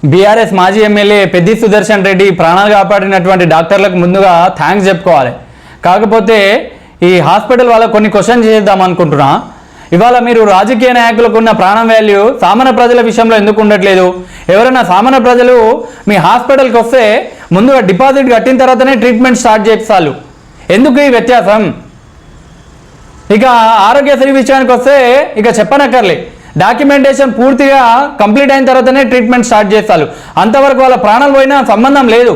BRS మాజీ MLA Peddi Sudarshan Reddy ప్రాణాలు కాపాడినటువంటి డాక్టర్లకు ముందుగా థ్యాంక్స్ చెప్పుకోవాలి. కాకపోతే ఈ హాస్పిటల్ వాళ్ళ కొన్ని క్వశ్చన్ చేద్దాం అనుకుంటున్నా. ఇవాళ మీరు రాజకీయ నాయకులకు ఉన్న ప్రాణం వాల్యూ సామాన్య ప్రజల విషయంలో ఎందుకు ఉండట్లేదు? ఎవరైనా సామాన్య ప్రజలు మీ హాస్పిటల్కి వస్తే ముందుగా డిపాజిట్ కట్టిన తర్వాతనే ట్రీట్మెంట్ స్టార్ట్ చేస్తారు. ఎందుకు ఈ వ్యత్యాసం? ఇక ఆరోగ్యశ్రీ విషయానికి వస్తే ఇక చెప్పనక్కర్లే, డాక్యుమెంటేషన్ పూర్తిగా కంప్లీట్ అయిన తర్వాతనే ట్రీట్మెంట్ స్టార్ట్ చేస్తారు. అంతవరకు వాళ్ళ ప్రాణాలు పోయినా సంబంధం లేదు.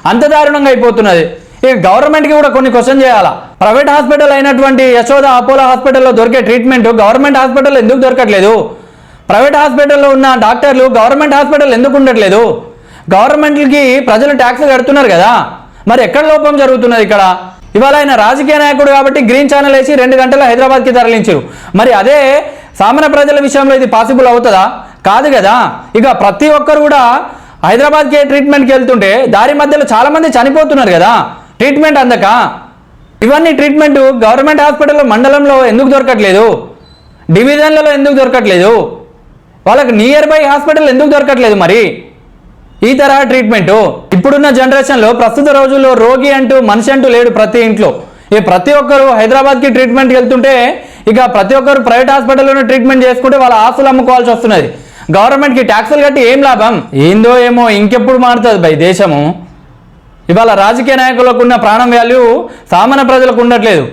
అంత దారుణంగా అయిపోతున్నది. ఇక గవర్నమెంట్కి కూడా కొన్ని క్వశ్చన్ చేయాలా. ప్రైవేట్ హాస్పిటల్ అయినటువంటి యశోద అపోలో హాస్పిటల్లో దొరికే ట్రీట్మెంట్ గవర్నమెంట్ హాస్పిటల్లో ఎందుకు దొరకట్లేదు? ప్రైవేట్ హాస్పిటల్లో ఉన్న డాక్టర్లు గవర్నమెంట్ హాస్పిటల్ ఎందుకు ఉండట్లేదు? గవర్నమెంట్కి ప్రజలు ట్యాక్స్ కడుతున్నారు కదా, మరి ఎక్కడ లోపం జరుగుతున్నది ఇక్కడ? ఇవాళ ఆయన రాజకీయ నాయకుడు కాబట్టి గ్రీన్ ఛానల్ వేసి 2 గంటలు హైదరాబాద్కి తరలించారు. మరి అదే సామాన్య ప్రజల విషయంలో ఇది పాసిబుల్ అవుతుందా? కాదు కదా. ఇక ప్రతి ఒక్కరు కూడా హైదరాబాద్కి ట్రీట్మెంట్కి వెళ్తుంటే దారి మధ్యలో చాలామంది చనిపోతున్నారు కదా ట్రీట్మెంట్ అందక. ఇవన్నీ ట్రీట్మెంట్ గవర్నమెంట్ హాస్పిటల్లో మండలంలో ఎందుకు దొరకట్లేదు? డివిజన్లలో ఎందుకు దొరకట్లేదు? వాళ్ళకి నియర్ బై హాస్పిటల్ ఎందుకు దొరకట్లేదు? మరి ఈ తరహా ట్రీట్మెంట్ ఇప్పుడున్న జనరేషన్లో ప్రస్తుత రోజుల్లో రోగి అంటూ మనిషి అంటూ లేడు ప్రతి ఇంట్లో. ఈ ప్రతి ఒక్కరు హైదరాబాద్కి ట్రీట్మెంట్కి వెళ్తుంటే ఇక ప్రతి ఒక్కరు ప్రైవేట్ హాస్పిటల్లోనే ట్రీట్మెంట్ చేసుకుంటే వాళ్ళ ఆస్తులు అమ్ముకోవాల్సి వస్తున్నది. గవర్నమెంట్కి ట్యాక్సులు కట్టి ఏం లాభం? ఏందో ఏమో ఇంకెప్పుడు మారుతుంది భయ్ దేశము. ఇవాళ రాజకీయ నాయకులకు ఉన్న ప్రాణం వాల్యూ సామాన్య ప్రజలకు ఉండట్లేదు.